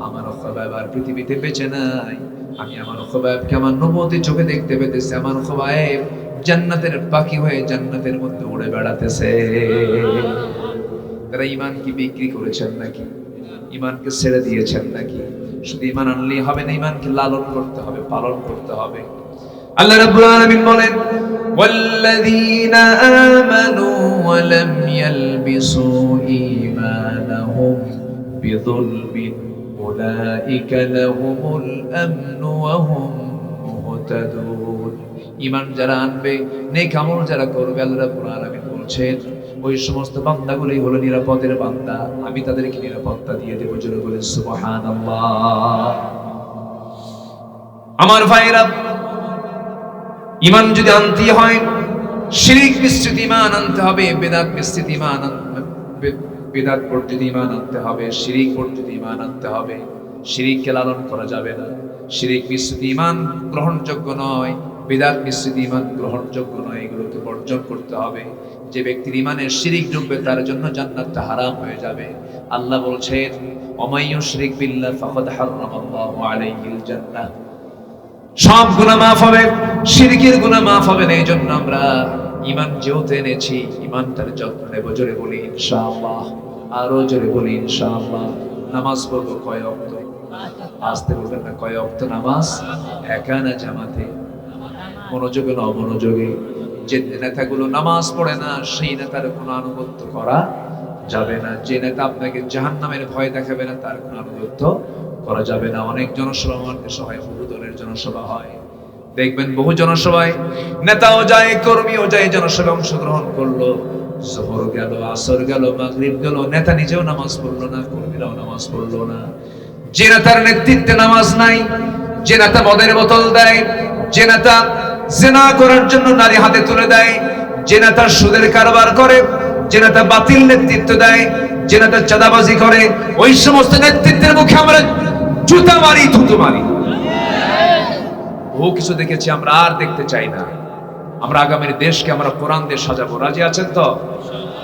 আমার খুবাইব আর পৃথিবীতে বেঁচে নাই, আমি আমার খুবাইবকে আমার নবুয়তের চোখে দেখতে পেতেছি, আমার খুবাইব জান্নাতের পাখি হয়ে জান্নাতের মধ্যে উড়ে বেড়াতেছে। তারা ঈমান কি বিক্রি করেছেন নাকি? ঈমানকে ছেড়ে দিয়েছেন নাকি? শুধু ঈমান আনলেই হবে না, ঈমানকে লালন করতে হবে, পালন করতে হবে। আল্লাহ রাব্বুল আলামিন বলেন ওয়াল্লাযীনা আমানু ওয়া লাম ইয়ালবিসু ঈমানাহুম বিযুলমিন উলাইকা লাহুমুল আমনু ওয়া হুম মুহতাদুন। ঈমান যারা আনবে, নেক আমল যারা করবে, আল্লাহ রাব্বুল আলামিন বলছেন ওই সমস্ত বান্দাগুলোই হলো নিরাপদের বান্দা, আমি তাদেরকে নিরাপত্তা দিয়ে দেব। জোরে বলে সুবহানাল্লাহ। আমার ভাইরা, ঈমান যদি আনতে হয়, শিরক মিশ্রিত ঈমান আনতে হবে, বিদআত মিশ্রিত ঈমান বিদআত বর্জিত ঈমান আনতে হবে, শিরক বর্জিত ঈমান আনতে হবে। শিরককে লালন করা যাবে না। শিরক মিশ্রিত ঈমান গ্রহণযোগ্য নয়, বিদআত মিশ্রিত ঈমান গ্রহণযোগ্য নয়, এগুলোকে বর্জন করতে হবে। যে ব্যক্তির ঈমানে শিরক ঢুকবে তার জন্য জান্নাতটা হারাম হয়ে যাবে। আল্লাহ বলছেন ওমাই ইউশরিক বিল্লাহ ফাকাদ হারামাল্লাহু আলাইহিল জান্নাহ। সব গুনাহ মাফ হবে, শিরকের গুনাহ মাফ হবে না। এইজন্য আমরা ঈমান যেহেতু এনেছি, ঈমানটার যত্ন নেব। জোরে বলি ইনশাআল্লাহ, আরো জোরে বলি ইনশাআল্লাহ। নামাজ পড়বো কয় ওয়াক্ত? আসতে বলবেন না, কয় ওয়াক্ত নামাজ? একা না জামাতে? মনোযোগে না অমনোযোগে? যে নেতাগুলো নামাজ পড়ে না, সেই নেতার কোনো আনুগত্য করা যাবে না। যে নেতা আপনাকে জাহান্নামের ভয় দেখাবে না, তার কোনো আনুগত্য করা যাবে না। অনেক জনসভা আমার দেশে হয়, বহু দলের জনসভা হয়, দেখবেন বহু জনসভায় নেতাও যায়, কর্মীও যায়, জনসভায় অংশগ্রহণ করলো, যোহর গেল, আসর গেল, মাগরিব গেল, নেতা নিজেও নামাজ পড়লো না, কর্মীরাও নামাজ পড়লো না। যে নেতার নেতৃত্বে নামাজ নাই, যে নেতা মদের বোতল দেয়, যে নেতা জিনা করার জন্য নারী হাতে তুলে দেয়, যে নেতা সুদের কারবার করে, যে নেতা বাতিল নেতৃত্ব দেয়, যে নেতা চাঁদাবাজি করে, ওই সমস্ত নেতৃত্বের মুখে আমরা জুতা মারি, থুতু মারি। বহু কিছু দেখেছি, আমরা আর দেখতে চাই না। আমরা আগামীর দেশকে আমরা কোরআন দিয়ে সাজাবো। রাজি আছেন তো?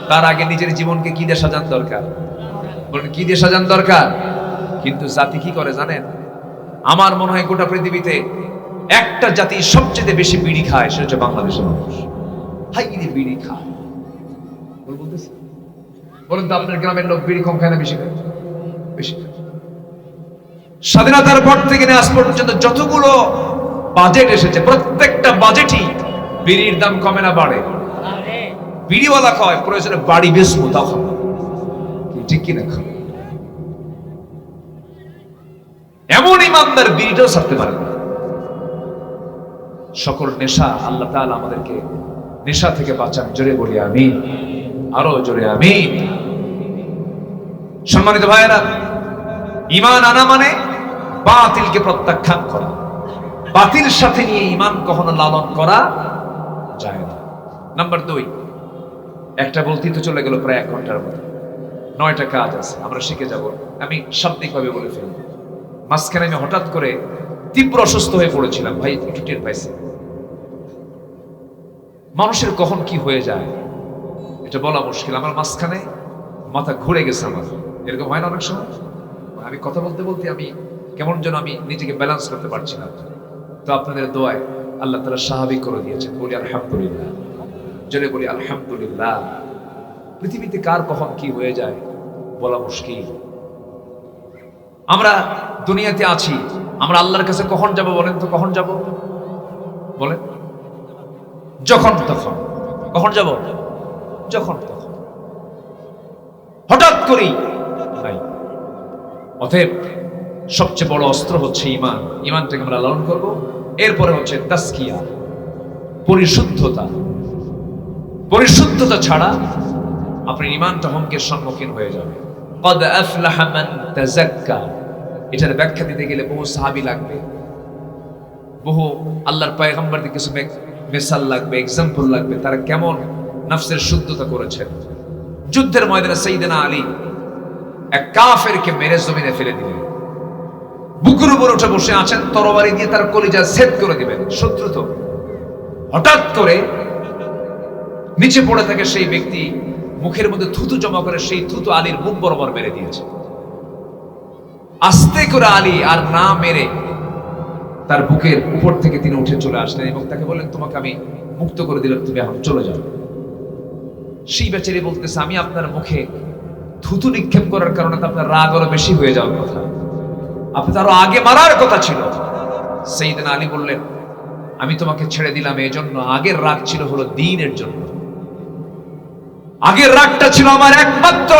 তার আগে নিজের জীবনকে কি দিয়ে সাজান দরকার? বলেন, কি দিয়ে সাজান দরকার? কিন্তু জাতি কি করে জানেন? আমার মনে হয় গোটা পৃথিবীতে একটা জাতি সবচেয়ে বেশি বিড়ি খায়, সেটা হচ্ছে বাংলাদেশের মানুষ। হাই রে, বিড়ি খায়। বলেন তো, আপনার গ্রামের লোক বিড়ি কম খায় না বেশি খায়? বেশি খায়। স্বাধীনতার পর থেকে আজ পর্যন্ত যতগুলো বাজেট এসেছে, প্রত্যেকটা বাজেটই বিড়ির দাম কমে না বাড়ে? বিড়িওয়ালা খায়, প্রয়োজনে বাড়ি বেচবো তাও খাবো, ঠিক কিনা? খাবো। এমন ইমানদার বিড়িটাও ছাড়তে পারে না। সকল নেশা, আল্লাহ তাআলা আমাদেরকে নেশা থেকে বাঁচান। জোরে বলি আমিন, আরো জোরে আমিন। সম্মানিত ভাইয়েরা, ঈমান আনা মানে বাতিলকে প্রত্যাখ্যান করা। বাতিল সাথে নিয়ে ঈমান কখনো লালন করা যায় না। নাম্বার 2, একটা বলতেই তো চলে গেল প্রায় 1 ঘন্টার মতো। 9টা কাজ আছে, আমরা শিখে যাব। আমি শাব্দিকভাবে বলে ফেলব। মাঝখানে আমি হঠাৎ করে তীব্র অসুস্থ হয়ে পড়েছিলাম, ভাই একটু টের পাইছি। মানুষের কখন কি হয়ে যায় এটা বলা মুশকিল। আমার মাঝখানে মাথা ঘুরে গেছে আমার, এরকম হয় না অনেক সময়? আমি কথা বলতে বলতে আমি কেমন যেন আমি নিজেকে ব্যালেন্স করতে পারছি না। তো আপনাদের দোয়ায় আল্লাহ তাআলা স্বাভাবিক করে দিয়েছেন। বলি আলহামদুলিল্লাহ, জোরে বলি আলহামদুলিল্লাহ। পৃথিবীতে কার কখন কি হয়ে যায় বলা মুশকিল। আমরা দুনিয়াতে আছি, আমরা আল্লাহর কাছে কখন যাব বলেন তো? কখন যাব বলেন? যখন তখন। কখন যাব? যখন তখন, হঠাৎ করেই নাই। অতএব সবচেয়ে বড় অস্ত্র হচ্ছে ঈমান। ঈমানটাকে আমরা লালন করব। এরপরে হচ্ছে তাসকিয়া, পরিশুদ্ধতা। পরিশুদ্ধতা ছাড়া আপনার ঈমানটা হুমকির সম্মুখীন হয়ে যাবে। قد أفلح من تزكى, এটার ব্যাখ্যা দিতে গেলে বহু সাহাবী লাগবে, বহু আল্লাহর পয়গম্বরদের কিছু মিসাল লাগবে, এক্সাম্পল লাগবে, তারা কেমন নফসের শুদ্ধতা করেছেন। যুদ্ধের ময়দানে সাইয়েদনা আলী এক কাফেরকে মেরে জমিনে ফেলে দিলেন। বুকের উপর উঠে বসে আছেন, তরবারি দিয়ে তার কলিজা ছেদ করে দিবেন। শত্রু তো। হঠাৎ করে নিচে পড়ে থাকে সেই ব্যক্তি, মুখের মধ্যে থুতু জমা করে সেই থুতু আলীর মুখ বরাবর মেরে দিয়েছে। আস্তে করে আলী আর না মেরে তার বুকের উপর থেকে তিনি উঠে চলে আসলেন এবং তাকে বললেন, তোমাকে আমি মুক্ত করে দিলাম, তুমি এখন চলে যাও। সেই বেচারি বলতেছে, আমি আপনার মুখে থুতু নিক্ষেপ করার কারণে তো আপনার রাগ আরো বেশি হয়ে যাওয়ার কথা, আপনি তো আরো আগে মারার কথা ছিল। সাইয়েদনা আলী বললেন, আমি তোমাকে ছেড়ে দিলাম এই জন্য, আগের রাগ ছিল হলো দ্বীনের জন্য। আগের রাগটা ছিল আমার একমাত্র,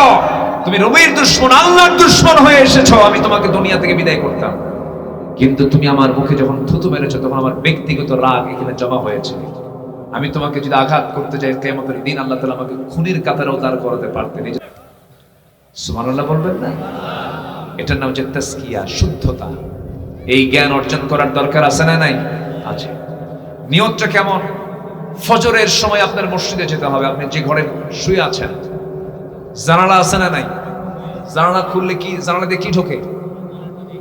তুমি নবীর দুশমন, আল্লাহর দুশমন হয়ে এসেছো, আমি তোমাকে দুনিয়া থেকে বিদায় করতাম। কিন্তু তুমি আমার মুখে যখন থুতু মেরেছো তখন আমার ব্যক্তিগত রাগ এখানে জমা হয়েছে। আমি তোমাকে যদি আঘাত করতে যাই কিয়ামতের দিন আল্লাহ তাআলা আমাকে খুনির কাতারেও দাঁড় করাতে পারতেন। সুবহানাল্লাহ বলবেন না? এটার নাম হচ্ছে তাসকিয়া, শুদ্ধতা। এই জ্ঞান অর্জন করার দরকার আছে না নাই? আছে। নিয়তটা কেমন? ফজরের সময় আপনার মসজিদে যেতে হবে। আপনি যে ঘরে শুয়ে আছেন, জানালা আছে না নাই? জানালা খুললে কি, জানালা দিয়ে কি ঢোকে?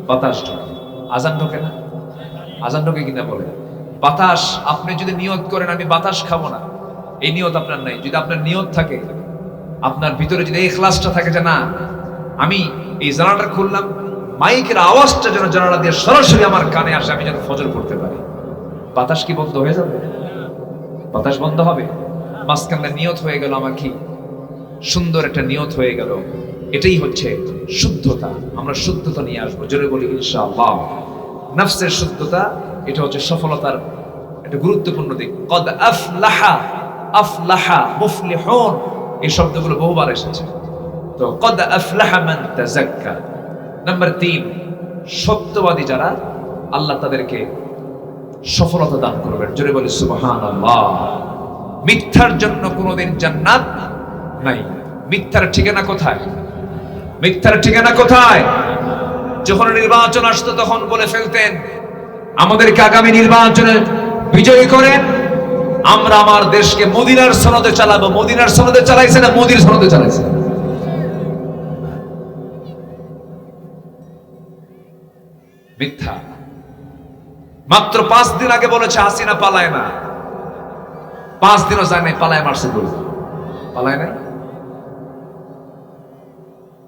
বাতাস ঢোকে। আজান ঢোকে না? আজান ঢোকে কিনা বলে? বাতাস। আপনি যদি নিয়ত করেন আমি বাতাস খাবো না, এই নিয়ত আপনার নাই। যদি আপনার নিয়ত থাকে, আপনার ভিতরে যদি ইখলাসটা থাকে যে না আমি এই জানালাটা খুললাম, মাইকের আওয়াজটা যেন জানালা দিয়ে সরাসরি আমার কানে আসে, আমি যেন ফজর পড়তে পারি, বাতাস কি বন্ধ হয়ে যাবে? বাতাস বন্ধ হবে? মাঝখানে নিয়ত হয়ে গেল আমার, কি সুন্দর একটা নিয়ত হয়ে গেল। এটাই হচ্ছে শুদ্ধতা। আমরা শুদ্ধতা নিয়ে আসবো, জোরে বলি ইনশাআল্লাহ। নফসের শুদ্ধতা, এটা হচ্ছে সফলতার একটা গুরুত্বপূর্ণ দিক। কদ আফলাহা, আফলাহা, মুফলিহুন, এই শব্দগুলো বহুবার এসেছে। তো কদ আফলাহা মান তাযাক্কা। নাম্বার 3, সত্যবাদী যারা, আল্লাহ তাদেরকে সফলতা দান করবেন, জোরে বলি সুবহানাল্লাহ। মিথ্যার জন্য কোনোদিন জান্নাত নাই। মিথ্যার ঠিকানা কোথায়? মিথ্যার ঠিকানা কোথায়? যখন নির্বাচন আসতো তখন বলে ফেলতেন আমাদেরকে আগামী নির্বাচনে বিজয়ী করেন, আমরা আমার দেশকে মদিনার সনদে চালাবো। মদিনার সনদে চালাইছে না মোদির সনদে চালাইছে? মিথ্যা। মাত্র 5 দিন আগে বলেছে হাসিনা পালায় না, 5 দিনও যায় নাই, পালায় মারছে বলে। পালায় নাই?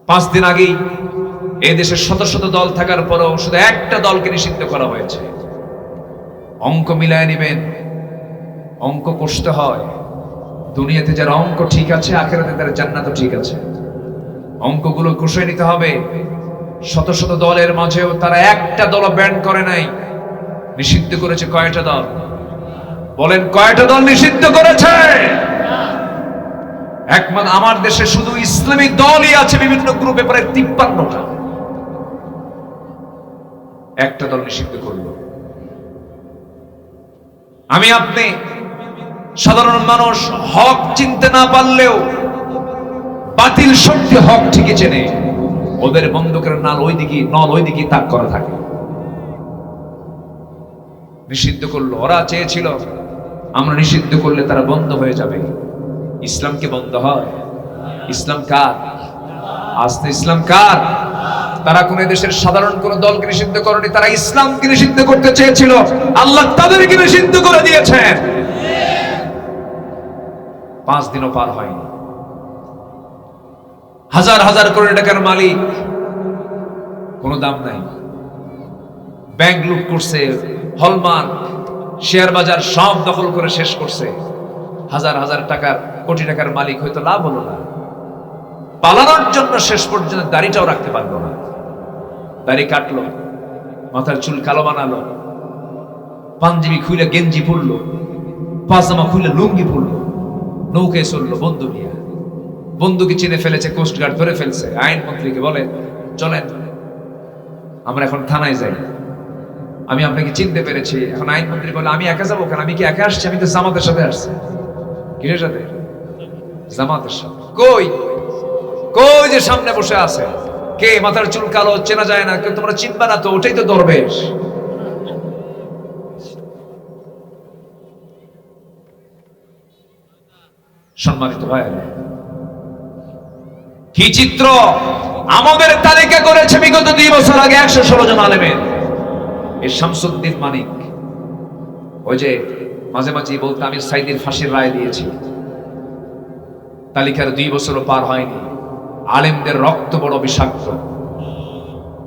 5 দিন আগেই এই দেশে শত শত দল থাকার পরেও শুধু একটা দলকে নিষিদ্ধ করা হয়েছে। অঙ্ক মিলায় নিবেন, অঙ্ক কষতে হয়। দুনিয়াতে যারা অঙ্ক ঠিক আছে, আখিরাতে তার জান্নাতও ঠিক আছে। অঙ্কগুলো কষে নিতে হবে। শত শত দলের মাঝেও তারা একটা দল ব্যান করে নাই। নিষিদ্ধ করেছে কয়টা দল? বলেন কয়টা দল নিষিদ্ধ করেছে? একমাত্র আমার দেশে শুধু ইসলামী দলই আছে বিভিন্ন গ্রুপে, প্রায় 53টা। একটা দল নিষিদ্ধ করলো। আমি আপনি সাধারণ মানুষ হক চিনতে না পারলেও বাতিল শক্তি হক ঠিকই চেনে। ওদের বন্দুকের নল ওইদিকে তাক করা থাকে। নিষিদ্ধ করলো। ওরা চেয়েছিল আমরা নিষিদ্ধ করলে তারা বন্ধ হয়ে যাবে। ইসলামকে বন্ধ হয়? ইসলাম কার? আস্তে ইসলাম কার? তারা কোন দেশের সাধারণ কোন দলকে নিষিদ্ধ করেনি, তারা ইসলামকে নিষিদ্ধ করতে চেয়েছিল। আল্লাহ তাদেরকে নিষিদ্ধ করে দিয়েছেন। 5 দিনও পার হয়নি। হাজার হাজার কোটি টাকার মালিক, কোনো দাম নাই। ব্যাংক লুট করছে, হলমার্ক, শেয়ার বাজার সব দখল করে শেষ করছে। হাজার হাজার টাকার, কোটি টাকার মালিক হয়তো লাভ হলো না। পালানোর জন্য শেষ পর্যন্ত দাড়িটাও রাখতে পারলো না। দাড়ি কাটলো, মাথার চুল কালো বানালো, পাঞ্জাবি খুলে গেঞ্জি পরলো, পাজামা খুলে লুঙ্গি পরলো, নৌকায় চললো বন্ধু নিয়ে। বন্ধুকে চিনে ফেলেছে, কোস্টগার্ড ধরে ফেলছে। আইনমন্ত্রীকে বলে চলেন আমরা এখন থানায় যাই, আমি আপনাকে চিনতে পেরেছি। এখন আইনমন্ত্রী বলে আমি একা যাবো কেন? আমি কি একা আসছি? আমি তো জামাতের সাথে আসছি। কিসের সাথে? জামাতের সাথে। কই কই যে সামনে বসে আছে কে? মাথার চুল কালো, চেনা যায় না, তোমরা চিনবা না তো, ওটাই তো দরবেশ। সম্মানিত ভাই, কি চিত্র আমাদের তালিকা করেছে বিগত 2 বছর আগে 116 জন আলেমের। এই শামসুদ্দিন মানিক, ওই যে মাঝে মাঝে বলতে আমি সাইদির ফাঁসির রায় দিয়েছি, তালিকার 2 বছরও পার হয়নি। আলেমদের রক্ত বড় বিষাক্ত।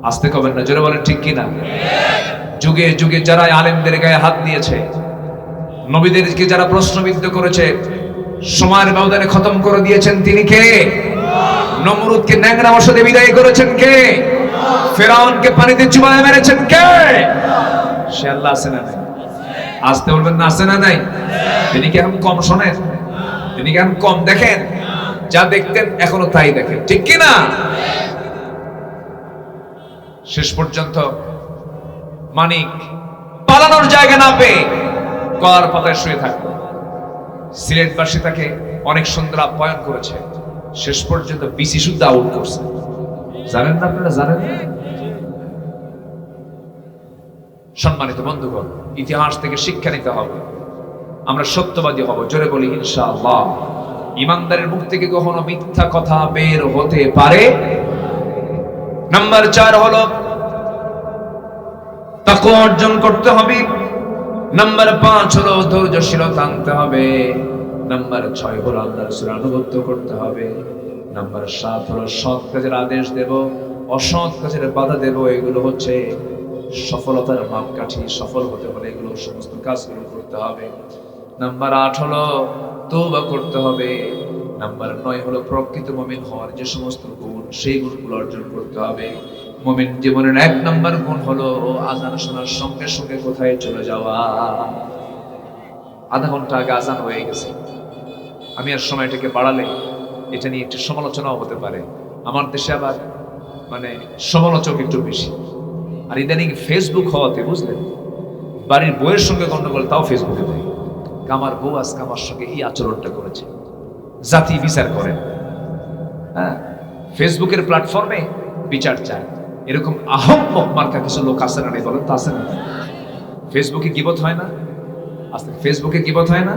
আসতে কবেন না, জোরে বলেন ঠিক কিনা? যুগে যুগে যারা আলেমদের গায়ে হাত দিয়েছে, নবীদেরকে যারা প্রশ্নবিদ্ধ করেছে, সময়ের ব্যবধানে খতম করে দিয়েছেন তিনি কে? নমরুদকে ন্যাংরা ওষুধে বিদায় করেছেন কে? ফেরাউনকে পানিতে চুবায় মেরেছেন কে? সে আল্লাহ। আছে না নাই? আসতে বলবেন না, আছে না নাই? তিনি কি এখন কম শোনেন? তিনি কি এখন কম দেখেন? যা দেখতেন এখনো তাই দেখেন, ঠিক কিনা? শেষ পর্যন্ত মানিক পালানোর জায়গা না পেয়ে কলার পাতায় শুয়ে থাকলো। সিলেটবাসী তাকে অনেক সুন্দর আপ্যায়ন করেছে, শেষ পর্যন্ত বিসি শুদ্ধ আউট করছে। জানেন না আপনারা? জানেন না? সম্মানিত বন্ধুগণ, ইতিহাস থেকে শিক্ষা নিতে হবে, আমরা সত্যবাদী হব। জোরে বলি ইনশাআল্লাহ। ইমানদারের মুখ থেকে কখনো মিথ্যা কথা বের হতে পারে। নাম্বার 4 হলো তাকওয়া অর্জন করতে হবে। নাম্বার 5 হলো ধৈর্যশীলতা আনতে হবে। নাম্বার 6 হলো আল্লাহর রাসূলের আনুগত্য করতে হবে। নাম্বার 7 হলো সৎ কাজের আদেশ দেব, অসৎ কাজের বাধা দেব। এগুলো হচ্ছে সফলতার মাপকাঠি। সফল হতে হলে এগুলো সমস্ত কাজগুলো করতে হবে। নাম্বার 8 হলো তওবা করতে হবে। নাম্বার 9 হলো প্রকৃত মুমিন হওয়ার যে সমস্ত গুণ, সেই গুণগুলো অর্জন করতে হবে। মুমিন জীবনের 1 নাম্বার গুণ হলো আযান শোনার সঙ্গে সঙ্গে কোথায় চলে যাওয়া। আধা ঘন্টা আগে আযান হয়ে গেছে, আমি আর সময়টাকে বাড়ালে এটা নিয়ে একটু সমালোচনাও হতে পারে। আমার দেশে আবার সমালোচক একটু বেশি। আর ইদানিং ফেসবুক হওয়াতে, বুঝলেন, বাড়ির বউয়ের সঙ্গে গন্ডগোল তাও ফেসবুকে দেয়। আমার বউ আজকে আমার সঙ্গে এই আচরণটা করেছে, জাতি বিচার করেন। হ্যাঁ, ফেসবুকের প্ল্যাটফর্মে বিচার চায়, এরকম আহম্মক মার্কা কিছু লোক আছে না? বলেন তো, আছে না? ফেসবুকে গীবত হয় না? আজকে ফেসবুকে গীবত হয় না?